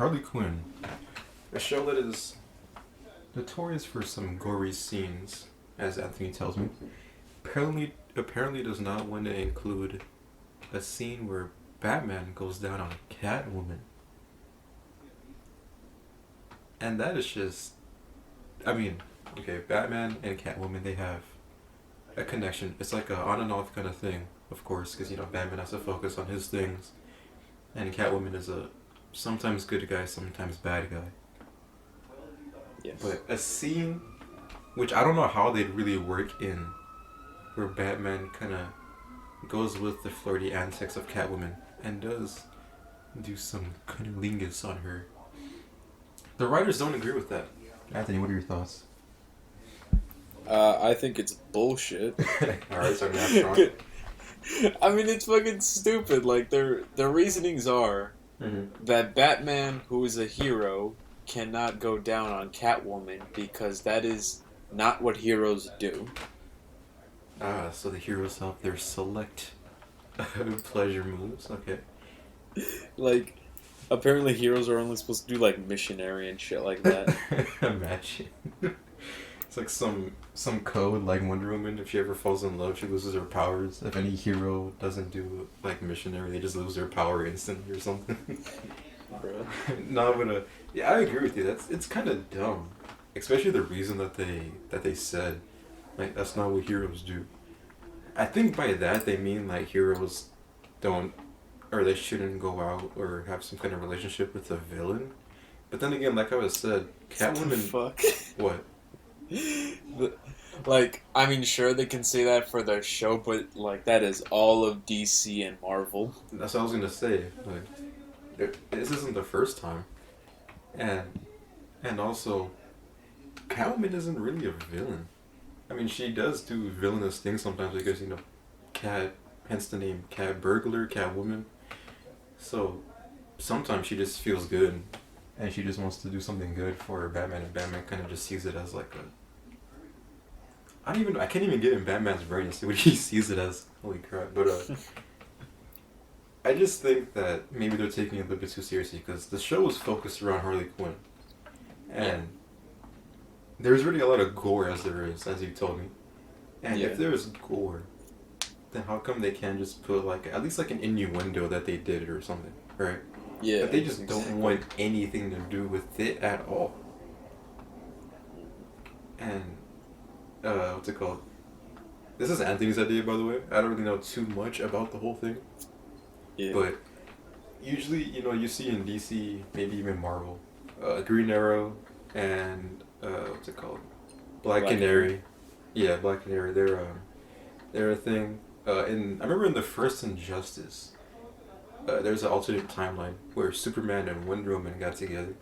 Harley Quinn, a show that is notorious for some gory scenes, as Anthony tells me, apparently does not want to include a scene where Batman goes down on Catwoman. And that is just, I mean, okay, Batman and Catwoman, they have a connection. It's like a on and off kind of thing, of course, because, Batman has to focus on his things, and Catwoman is a sometimes good guy, sometimes bad guy. Yes. But a scene, which I don't know how they'd really work in, where Batman kind of goes with the flirty antics of Catwoman and does do some cunnilingus on her. The writers don't agree with that. Anthony, what are your thoughts? I think it's bullshit. Alright, so now strong. I mean, it's fucking stupid. Like, their reasonings are that Batman, who is a hero, cannot go down on Catwoman because that is not what heroes do. So the heroes have their select pleasure moves. Okay. Like, apparently heroes are only supposed to do, like, Missionary and shit like that. Imagine. It's like some code, like Wonder Woman. If she ever falls in love, she loses her powers. If any hero doesn't do, like, Missionary, they just lose their power instantly or something. Bruh. No, but yeah, I agree with you. It's kind of dumb, especially the reason that they said, like, that's not what heroes do. I think by that they mean like heroes don't, or they shouldn't go out or have some kind of relationship with a villain. But then again, like I was said, Catwoman. Fuck. What? Like, I mean, sure, they can say that for their show, but, like, that is all of DC and Marvel. That's what I was gonna say. Like, this isn't the first time, and also, Catwoman isn't really a villain. I mean, she does do villainous things sometimes because Cat, hence the name Cat Burglar, Catwoman. So sometimes she just feels good, and she just wants to do something good for Batman, and Batman kind of just sees it as like a. I can't even get in Batman's brain and see what he sees it as. Holy crap! But I just think that maybe they're taking it a little bit too seriously because the show is focused around Harley Quinn, and there's really a lot of gore as there is, as you told me. And if there's gore, then how come they can't just put like at least like an innuendo that they did or something, right? Yeah. But they just don't want anything to do with it at all. And what's it called? This is Anthony's idea, by the way. I don't really know too much about the whole thing. Yeah. But usually, you see in DC, maybe even Marvel, Green Arrow and what's it called? Black Canary. Yeah, Black Canary. They're a thing. I remember in the first Injustice, there's an alternate timeline where Superman and Wonder Woman got together,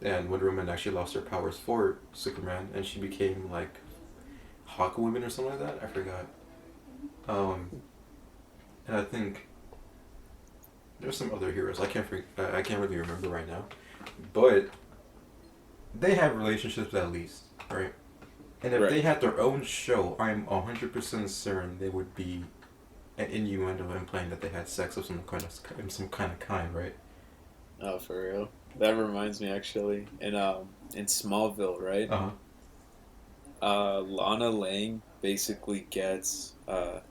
and Wonder Woman actually lost her powers for Superman, and she became like Hawkwoman or something like that. I forgot. And I think there's some other heroes. I can't really remember right now, but they have relationships at least, right? And if they had their own show, I'm 100% certain they would be an innuendo implying that they had sex of some kind of, right? Oh, for real? That reminds me, actually, in Smallville, right? Lana Lang basically gets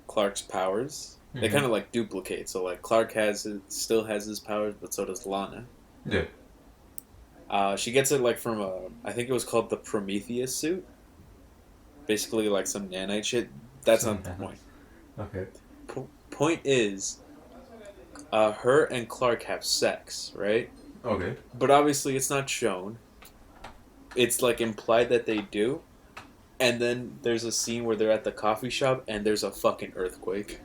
Clark's powers. Mm-hmm. They kind of like duplicate. So like Clark still has his powers, but so does Lana. Yeah. She gets it like from I think it was called the Prometheus suit. Basically like some nanite shit. That's not the point. Okay. Point is, her and Clark have sex, right? Okay. But obviously it's not shown. It's like implied that they do. And then there's a scene where they're at the coffee shop and there's a fucking earthquake.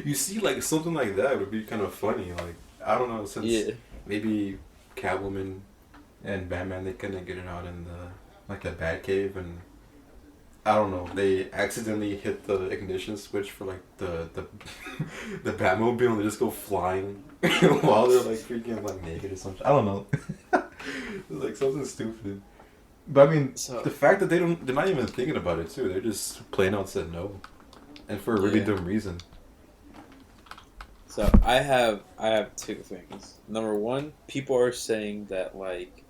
You see, like, something like that would be kind of funny. Like, I don't know, since maybe Catwoman and Batman, they couldn't get it out in the Batcave, and I don't know, they accidentally hit the ignition switch for, like, the the Batmobile, and they just go flying while they're, like, freaking, like, naked or something. I don't know. It's like something stupid. But I mean, the fact that they're not even thinking about it too. They're just plain out said no, and for a really dumb reason. So I have two things. Number one, people are saying that like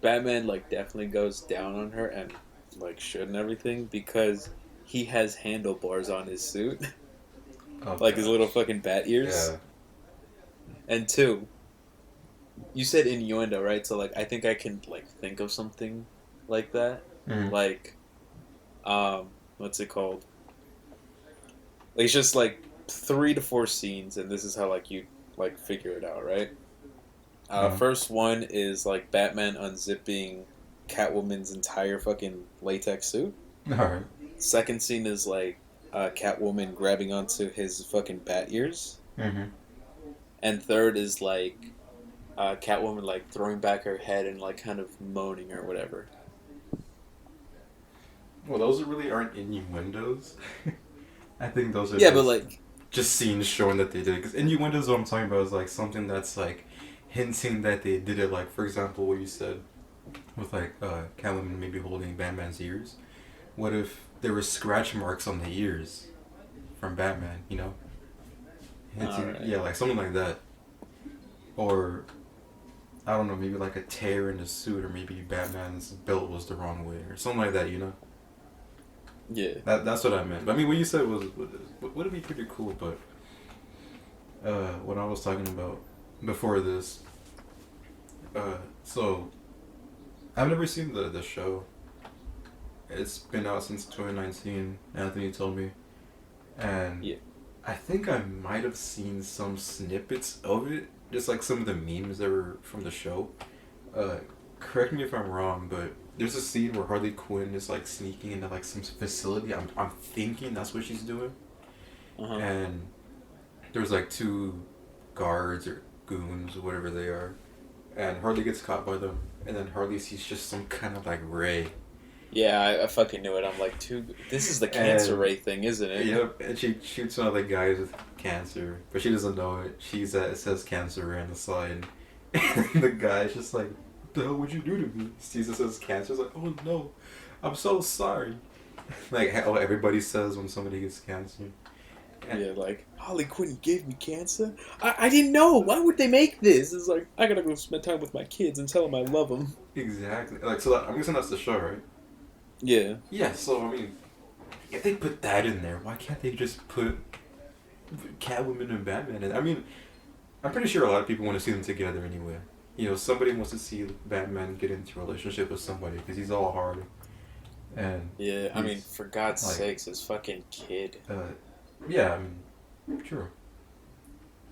Batman like definitely goes down on her and like should and everything because he has handlebars on his suit, Oh, like gosh. his little fucking bat ears. Yeah. And two, you said innuendo, right? So like I think I can like think of something like that, like what's it called? Like, it's just like 3 to 4 scenes, and this is how like you like figure it out, right? First one is like Batman unzipping Catwoman's entire fucking latex suit. Alright. Second scene is like Catwoman grabbing onto his fucking bat ears. And third is like Catwoman like throwing back her head and like kind of moaning or whatever. Well, those really aren't innuendos. I think those are but like just scenes showing that they did it. Because innuendos, what I'm talking about, is like something that's like hinting that they did it. Like, for example, what you said with like Catwoman maybe holding Batman's ears. What if there were scratch marks on the ears from Batman? You know, hinting, right. yeah, like something like that. Or I don't know, maybe like a tear in the suit, or maybe Batman's belt was the wrong way, or something like that. You know. Yeah. That's what I meant. But I mean, what you said would be pretty cool. But what I was talking about before this, so I've never seen the show. It's been out since 2019. Anthony told me, and yeah. I think I might have seen some snippets of it, just like some of the memes that were from the show. Correct me if I'm wrong, but there's a scene where Harley Quinn is like sneaking into like some facility. I'm thinking that's what she's doing. And there's like 2 guards or goons or whatever they are, and Harley gets caught by them, and then Harley sees just some kind of like ray. Yeah, I fucking knew it. I'm like, this is the cancer ray thing, isn't it? Yep, and she shoots one of the guys with cancer, but she doesn't know it. It says cancer ray on the side, and the guy's just like, the hell would you do to me? Caesar says cancer. It's like, oh no, I'm so sorry. Like how everybody says when somebody gets cancer. And yeah, like, Harley Quinn gave me cancer? I didn't know. Why would they make this? It's like, I gotta go spend time with my kids and tell them I love them. Exactly. Like, so I'm guessing that's the show, right? Yeah. Yeah, so I mean, if they put that in there, why can't they just put Catwoman and Batman in? I mean, I'm pretty sure a lot of people want to see them together anyway. You know, somebody wants to see Batman get into a relationship with somebody because he's all hard. And yeah, I mean, for God's sakes, his fucking kid. Yeah, I mean, true.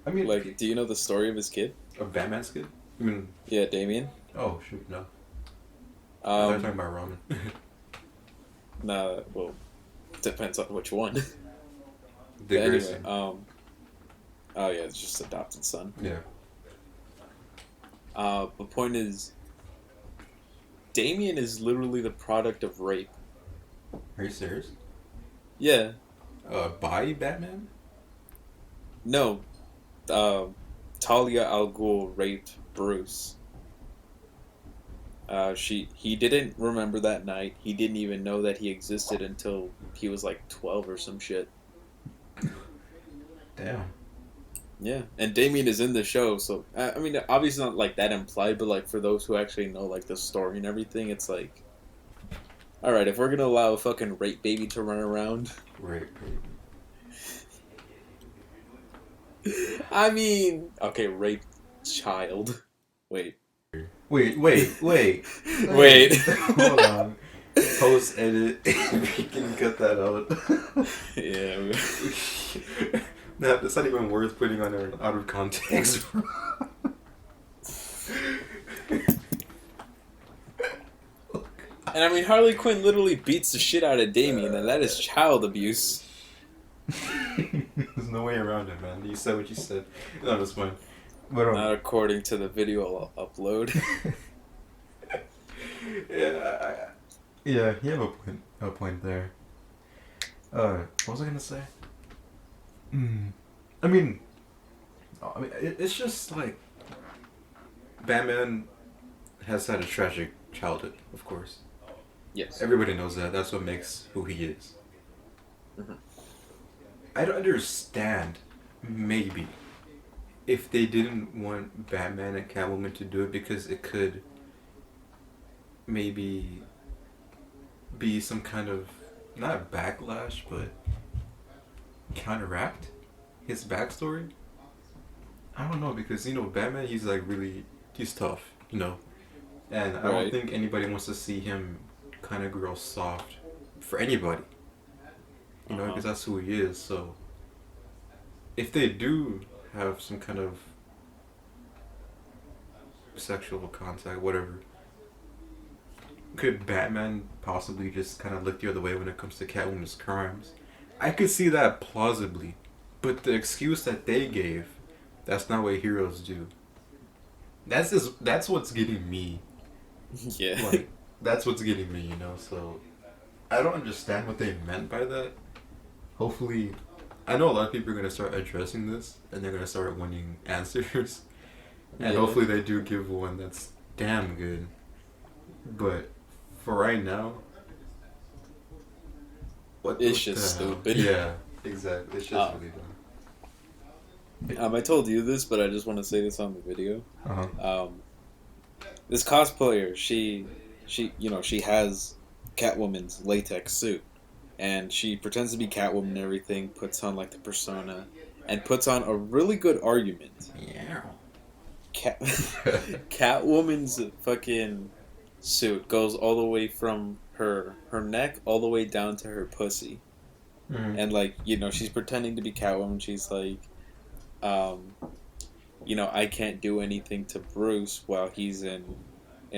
I mean, like, do you know the story of his kid? Of Batman's kid? I mean, yeah, Damian. Oh shoot, no. I thought talking about ramen. Nah, well, depends on which one. Anyway, oh yeah, it's just adopted son. Yeah. The point is, Damian is literally the product of rape. Are you serious? Yeah. By Batman? No. Talia al Ghul raped Bruce. He didn't remember that night. He didn't even know that he existed until he was like 12 or some shit. Damn. Yeah, and Damian is in the show, so I mean, obviously not like that implied, but like for those who actually know like the story and everything, it's like, all right, if we're gonna allow a fucking rape baby to run around, rape baby. I mean, okay, rape child. Wait. Wait. Hold on. Post edit. We can cut that out. Yeah. That's not even worth putting on there out of context. And I mean, Harley Quinn literally beats the shit out of Damian, and that is child abuse. There's no way around it, man. You said what you said. No, that's fine. But, not according to the video I'll upload. Yeah, you have a point there. What was I gonna say? I mean, it's just like Batman has had a tragic childhood, of course. Yes. Everybody knows that. That's what makes who he is. I don't understand, maybe, if they didn't want Batman and Catwoman to do it because it could maybe be some kind of not backlash but counteract his backstory. I don't know because Batman he's like he's tough, and I don't think anybody wants to see him kind of grow soft for anybody, because that's who he is. So if they do have some kind of sexual contact, whatever, could Batman possibly just kind of look the other way when it comes to Catwoman's crimes? I could see that plausibly, but the excuse that they gave, that's not what heroes do. That's what's getting me. Yeah. Like, that's what's getting me, so I don't understand what they meant by that. Hopefully, I know a lot of people are going to start addressing this, and they're going to start wanting answers. And hopefully they do give one that's damn good. But for right now, it's just stupid. Yeah, exactly. It's just really dumb. I told you this, but I just want to say this on the video. Uh-huh. This cosplayer, she has Catwoman's latex suit, and she pretends to be Catwoman and everything, puts on like the persona, and puts on a really good argument. Yeah. Catwoman's fucking suit goes all the way from her neck all the way down to her pussy. Mm-hmm. And she's pretending to be Catwoman. She's like, I can't do anything to Bruce while he's in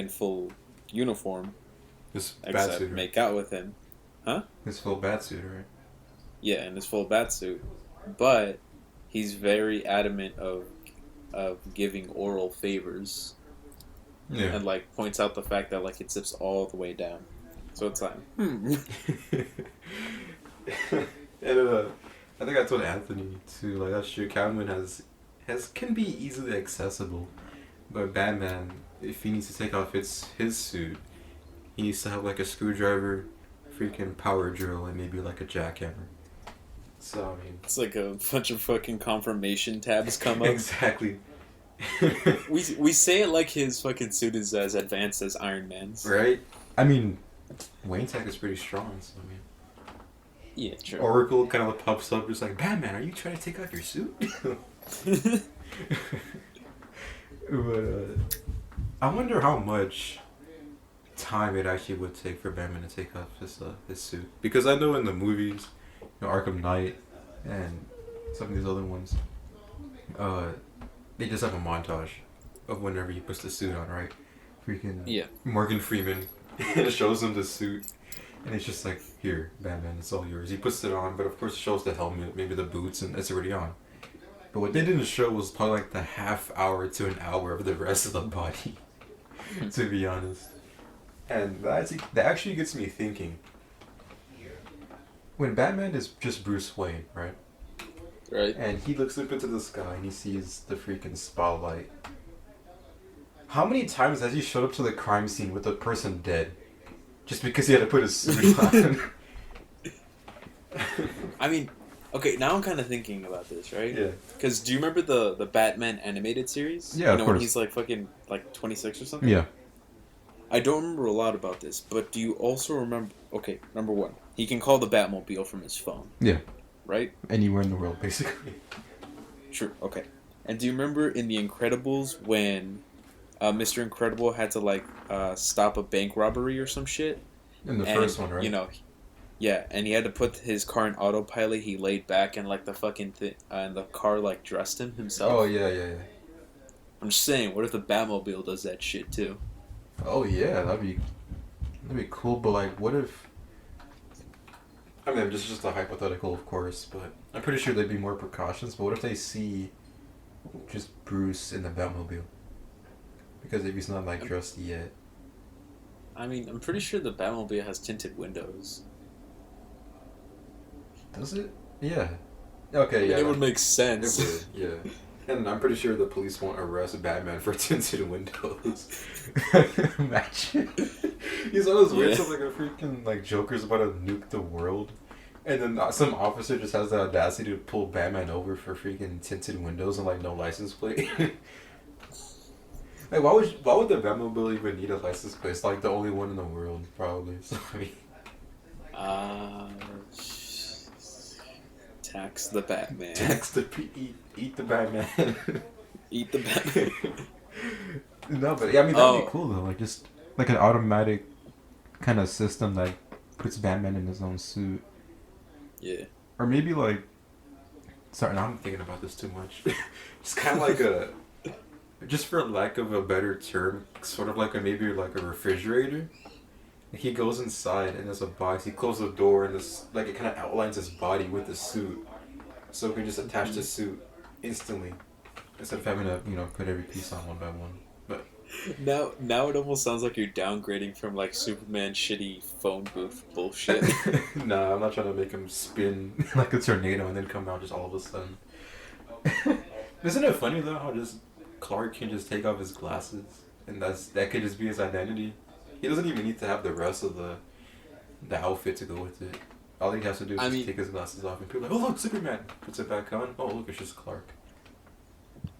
full uniform. His except batsuit, make out with him. Huh? His full batsuit, right? Yeah, in his full batsuit. But he's very adamant of giving oral favors. Yeah. And points out the fact that it zips all the way down. So it's like, And I think I told Anthony too, that's true. Catwoman can be easily accessible, but Batman, if he needs to take off his suit, he needs to have a screwdriver, freaking power drill, and maybe a jackhammer. So I mean, it's like a bunch of fucking confirmation tabs come up. Exactly. we say it like his fucking suit is as advanced as Iron Man's. Right? I mean, Wayne Tech is pretty strong, so I mean. Yeah, true. Oracle kind of pops up, just like, Batman, are you trying to take off your suit? But I wonder how much time it actually would take for Batman to take off his suit, because I know in the movies, Arkham Knight and some of these other ones, they just have a montage of whenever he puts the suit on, right? Freaking Morgan Freeman shows him the suit, and it's just like, here, Batman, it's all yours. He puts it on, but of course it shows the helmet, maybe the boots, and it's already on. But what they didn't show was probably the half hour to an hour of the rest of the body, to be honest. And that actually gets me thinking. When Batman is just Bruce Wayne, right? Right. And he looks up into the sky and he sees the freaking spotlight. How many times has he showed up to the crime scene with a person dead? Just because he had to put his suit on? I mean, okay, now I'm kind of thinking about this, right? Yeah. Because do you remember the Batman animated series? Yeah, of course. When he's fucking 26 or something? Yeah. I don't remember a lot about this, but do you also remember... Okay, number one, he can call the Batmobile from his phone. Yeah. Right? Anywhere in the world, basically. True, okay. And do you remember in The Incredibles when Mr. Incredible had to, stop a bank robbery or some shit? In the first one, right? Yeah, and he had to put his car in autopilot. He laid back and, the fucking and the car, dressed him himself. Oh, yeah. I'm just saying, what if the Batmobile does that shit, too? Oh, yeah, that'd be cool, but, what if... I mean, this is just a hypothetical, of course, but I'm pretty sure there'd be more precautions, but what if they see just Bruce in the Batmobile? Because if he's not, dressed yet. I mean, I'm pretty sure the Batmobile has tinted windows. Does it? Yeah. Okay, yeah. It would make sense. It would, yeah. And I'm pretty sure the police won't arrest Batman for tinted windows. Imagine. He's always weird stuff a freaking, Joker's about to nuke the world. And then some officer just has the audacity to pull Batman over for freaking tinted windows and like no license plate. Like, why would the Batmobile even need a license plate? It's like the only one in the world, probably. So, I mean, tax the Batman. Eat the Batman. Eat the Batman. No, but yeah, I mean that'd be cool though. Like just like an automatic kind of system that puts Batman in his own suit. Yeah. Or maybe like, sorry, now I'm thinking about this too much. It's kind of like a, just for lack of a better term, sort of like maybe like a refrigerator. He goes inside and there's a box. He closes the door and this like it kind of outlines his body with the suit, so we can just attach the suit instantly instead of having to put every piece on one by one. But now it almost sounds like you're downgrading from like Superman shitty phone booth bullshit. Nah, I'm not trying to make him spin like a tornado and then come out just all of a sudden. Isn't it funny though how just Clark can just take off his glasses and that could just be his identity? He doesn't even need to have the rest of the outfit to go with it. All he has to do is just take his glasses off and people are like, oh look, Superman! Puts it back on. Oh look, it's just Clark.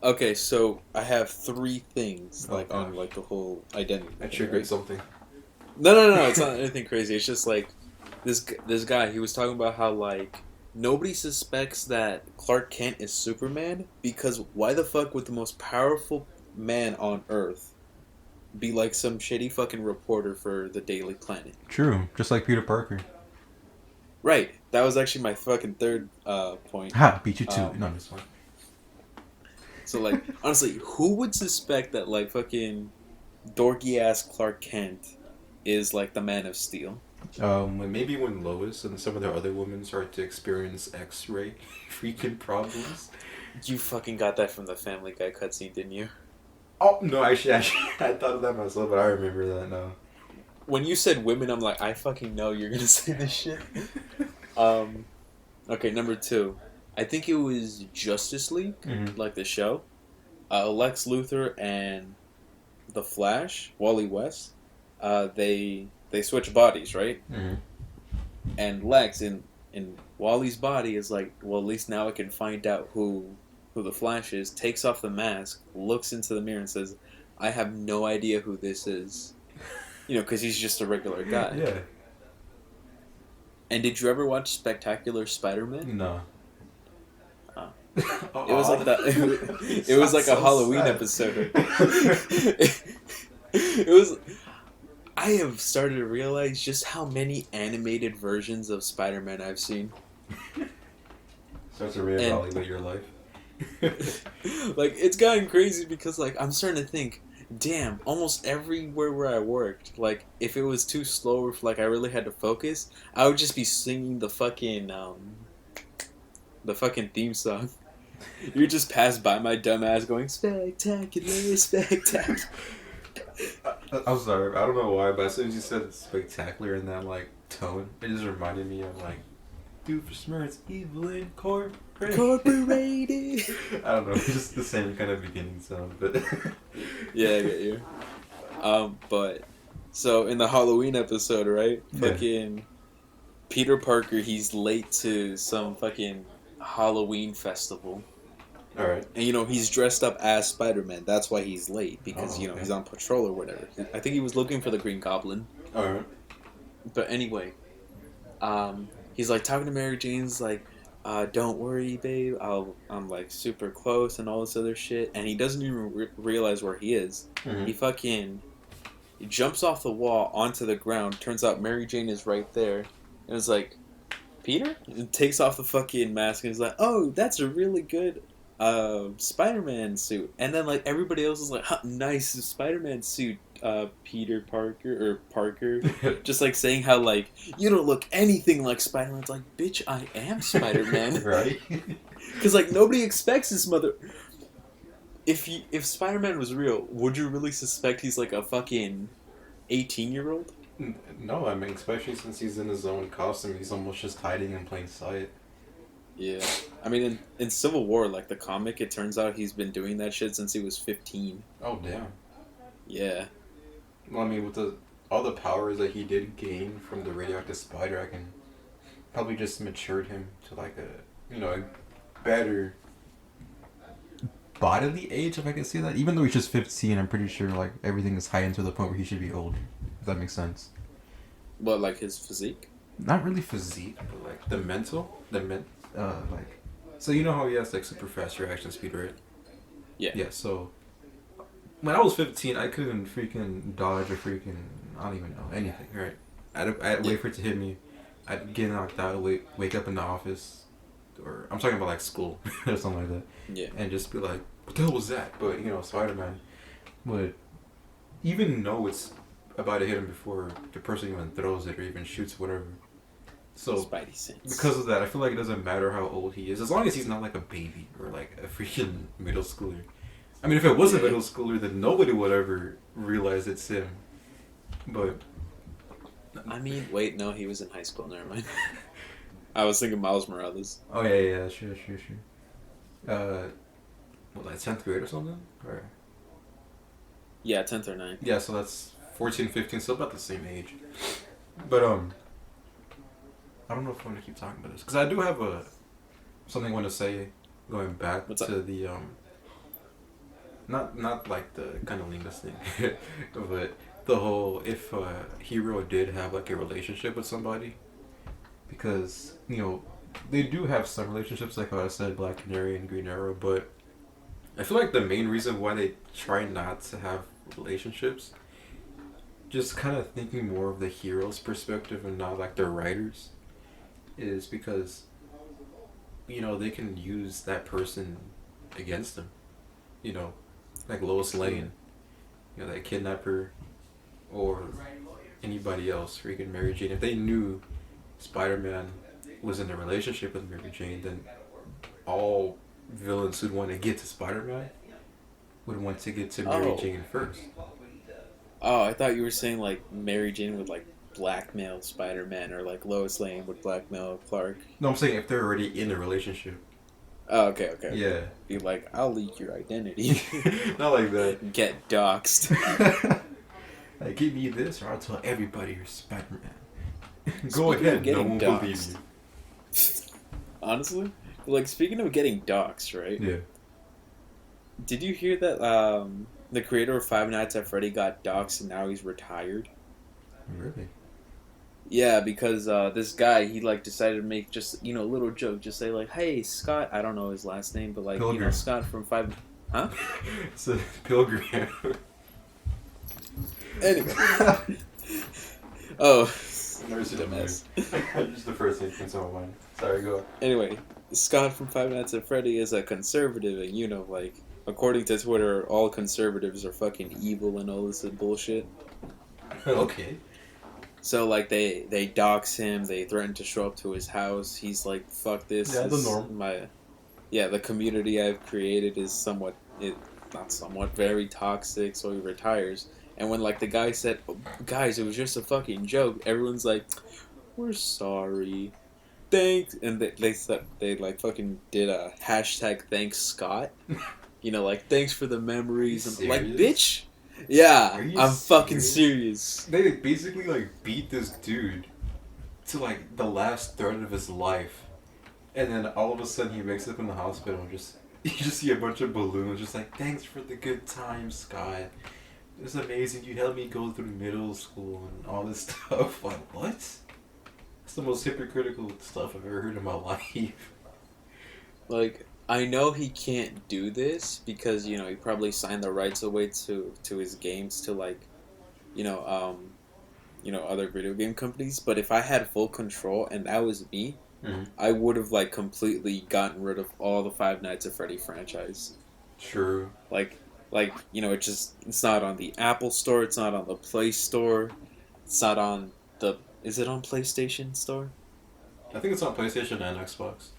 Okay, so I have 3 things on like the whole identity. I triggered something. No, it's not anything crazy. It's just like this guy. He was talking about how like nobody suspects that Clark Kent is Superman because why the fuck would the most powerful man on Earth be like some shitty fucking reporter for the Daily Planet? True, just like Peter Parker. Right. That was actually my fucking third point. Ha! Beat you too. No, this one. So, like, honestly, who would suspect that, like, fucking dorky-ass Clark Kent is, like, the Man of Steel? Maybe when Lois and some of the other women start to experience X-ray freaking problems. You fucking got that from the Family Guy cutscene, didn't you? Oh, no, actually, I thought of that myself, but I remember that now. When you said women, I'm like, I fucking know you're gonna say this shit. Okay, number 2. I think it was Justice League, like the show. Lex Luthor and the Flash, Wally West, they switch bodies, right? Mm-hmm. And Lex in Wally's body is like, well, at least now I can find out who the Flash is. Takes off the mask, looks into the mirror, and says, "I have no idea who this is," because he's just a regular guy. Yeah. And did you ever watch Spectacular Spider-Man? No. It was like that. It was like a Halloween episode. It was. I have started to realize just how many animated versions of Spider-Man I've seen. Starts to reevaluate your life. Like it's gotten crazy because like I'm starting to think, damn, almost everywhere where I worked, like if it was too slow or if like I really had to focus, I would just be singing the fucking theme song. You just pass by my dumb ass going, spectacular, spectacular. I'm sorry, I don't know why, but as soon as you said spectacular in that like tone, it just reminded me of like Doofenshmirtz Evil Incorporated. I don't know, it's just the same kind of beginning sound, but yeah, I get you. But so in the Halloween episode, right? Yeah. Fucking Peter Parker, he's late to some fucking Halloween festival. Alright. And he's dressed up as Spider-Man. That's why he's late, because he's on patrol or whatever. I think he was looking for the Green Goblin. Alright. But anyway, he's like talking to Mary Jane's like, don't worry, babe. I'm like super close and all this other shit. And he doesn't even realize where he is. Mm-hmm. He jumps off the wall onto the ground. Turns out Mary Jane is right there. And it's like, Peter? And takes off the fucking mask and is like, oh, that's a really good Spider-Man suit. And then like everybody else is like, huh, nice Spider-Man suit, Peter Parker or Parker. Just like saying how like you don't look anything like Spider-Man. It's like, bitch, I am Spider-Man. Right? Because like nobody expects this mother. If Spider-Man was real, would you really suspect he's like a fucking 18-year-old? No, I mean, especially since he's in his own costume, he's almost just hiding in plain sight. Yeah. I mean, in Civil War, like the comic, it turns out he's been doing that shit since he was 15. Oh, damn. Yeah. Well, I mean, with all the powers that he did gain from the radioactive spider, probably just matured him to like a better bodily age, if I can say that. Even though he's just 15, I'm pretty sure like everything is heightened to the point where he should be older. If that makes sense. What, like his physique? Not really physique, but like the mental, like. So you know how he has like super fast reaction speed, right? Yeah. Yeah. So when I was 15, I couldn't freaking dodge or freaking I don't even know anything, right? I'd wait for it to hit me. I'd get knocked out, wake up in the office, or I'm talking about like school or something like that. Yeah. And just be like, what the hell was that? But Spider-Man would even know it's about to hit him before the person even throws it or even shoots whatever. So Spidey sense. Because of that, I feel like it doesn't matter how old he is, as long as he's not like a baby or like a freaking middle schooler. I mean, if it was a middle schooler, then nobody would ever realize it's him. But I mean, wait, no, he was in high school. Never mind. I was thinking Miles Morales. Oh yeah, sure. What, like 10th grade or something? Or yeah, 10th or 9th. Yeah, so that's 14, 15, still about the same age. But I don't know if I want to keep talking about this because I do have something I want to say going back to the not like the kind of lingus thing, but the whole if a hero did have like a relationship with somebody, because they do have some relationships, like how I said, Black Canary and Green Arrow, but I feel like the main reason why they try not to have relationships, just kind of thinking more of the hero's perspective and not like the writers, is because they can use that person against them, like Lois Lane, that kidnapper, or anybody else, freaking Mary Jane. If they knew Spider-Man was in a relationship with Mary Jane, then all villains who'd want to get to Spider-Man would want to get to Mary Jane first. Oh, I thought you were saying like Mary Jane would like blackmail Spider-Man, or like Lois Lane would blackmail Clark. No, I'm saying if they're already in a relationship. Oh, okay. Yeah. Be like, I'll leak your identity. Not like that. Get doxxed. Like, give me this or I'll tell everybody you're Spider-Man. Go ahead, no one will believe you. Honestly? Like, speaking of getting doxxed, right? Yeah. Did you hear that the creator of Five Nights at Freddy got doxxed and now he's retired? Really? Yeah, because this guy, he like decided to make just, a little joke. Just say like, hey, Scott, I don't know his last name, but like, Pilgrim. Scott from Five... Huh? It's a Pilgrim. Anyway. Oh. Never seen a mess. Just the first thing comes to my mind. Sorry, go on. Anyway, Scott from Five Nights at Freddy is a conservative, and like, according to Twitter, all conservatives are fucking evil and all this bullshit. Okay. So, like, they dox him, they threaten to show up to his house. He's like, fuck this. Yeah, the norm. The community I've created is very toxic, so he retires. And when, like, the guy said, oh, guys, it was just a fucking joke, everyone's like, we're sorry. Thanks. And they like, fucking did a hashtag thanks Scott. Like, thanks for the memories. And like, bitch. Yeah, I'm fucking serious. They basically like beat this dude to like the last third of his life, and then all of a sudden he wakes up in the hospital and you just see a bunch of balloons, just like, thanks for the good times, Scott. It was amazing. You helped me go through middle school and all this stuff. Like, what? That's the most hypocritical stuff I've ever heard in my life. Like, I know he can't do this because, he probably signed the rights away to his games to, like, other video game companies. But if I had full control and that was me, I would have, like, completely gotten rid of all the Five Nights at Freddy franchise. True. It's not on the Apple Store, it's not on the Play Store, it's not on is it on PlayStation Store? I think it's on PlayStation and Xbox.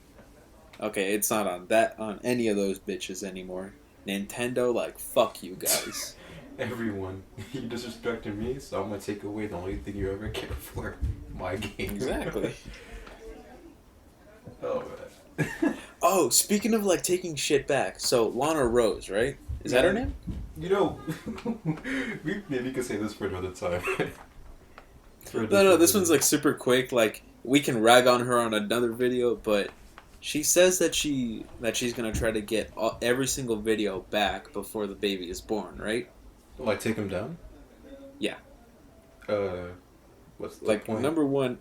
Okay, it's not on any of those bitches anymore. Nintendo, like, fuck you guys. Everyone. You disrespected me, so I'm gonna take away the only thing you ever cared for. My game. Exactly. Oh, man. Oh, speaking of, like, taking shit back, so Lana Rose, right? Is that her name? We maybe could say this for another time. No, this one's like super quick. Like we can rag on her on another video, but she says that she's gonna try to get every single video back before the baby is born, right? Like take him down? Yeah. What's the like point? Number one,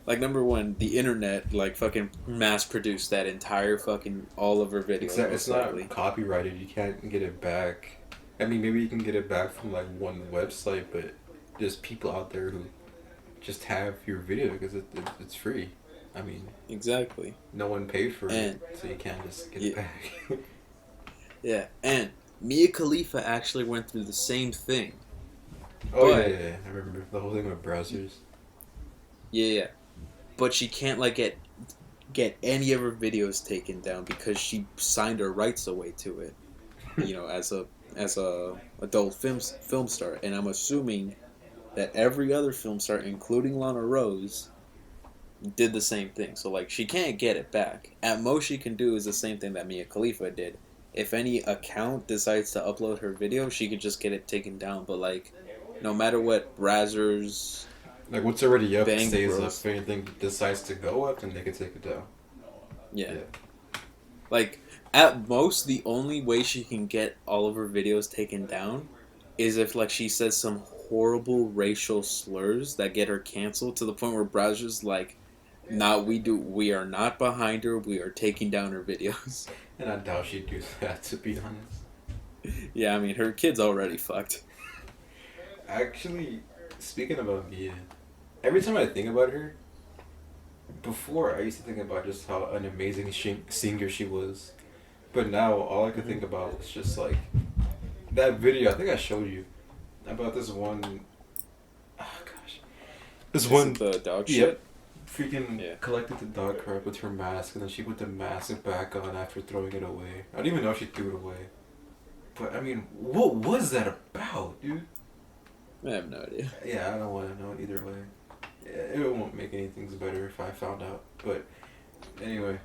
number one, the internet like fucking mass produced that entire fucking all of her videos. It's not copyrighted. You can't get it back. I mean, maybe you can get it back from like one website, but there's people out there who just have your video because it's free. I mean, exactly. No one paid for it, so you can't just get it back. Yeah, and Mia Khalifa actually went through the same thing. Oh yeah, I remember the whole thing with browsers. Yeah, but she can't like get any of her videos taken down because she signed her rights away to it. You know, as a adult film star, and I'm assuming that every other film star, including Lana Rose, did the same thing. So like she can't get it back. At most she can do is the same thing that Mia Khalifa did. If any account decides to upload her video, she could just get it taken down. But like, no matter what browsers, like what's already up stays Bros. up. If anything decides to go up, then they can take it down. Yeah. Like at most, the only way she can get all of her videos taken down is if like she says some horrible racial slurs that get her canceled to the point where browsers like, we are not behind her, we are taking down her videos. And I doubt she'd do that, to be honest. Yeah, I mean her kid's already fucked. Actually, speaking about Mia, every time I think about her, before I used to think about just how an amazing singer she was, but now all I could think about was just like that video. I think I showed you about this one. Oh gosh, The dog shit. Freaking collected the dog crap with her mask, and then she put the mask back on after throwing it away. I don't even know if she threw it away. But I mean, what was that about, dude? I have no idea. Yeah, I don't want to know either way. It won't make anything better if I found out. But anyway,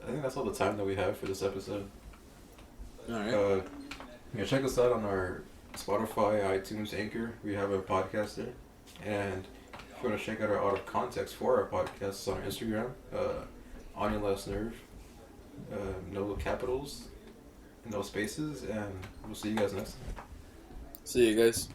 I think that's all the time that we have for this episode. Alright. Check us out on our Spotify, iTunes, Anchor. We have a podcast there. And if you want to check out our out of context for our podcasts on our Instagram, On Your Last Nerve, no capitals, no spaces, and we'll see you guys next time. See you guys.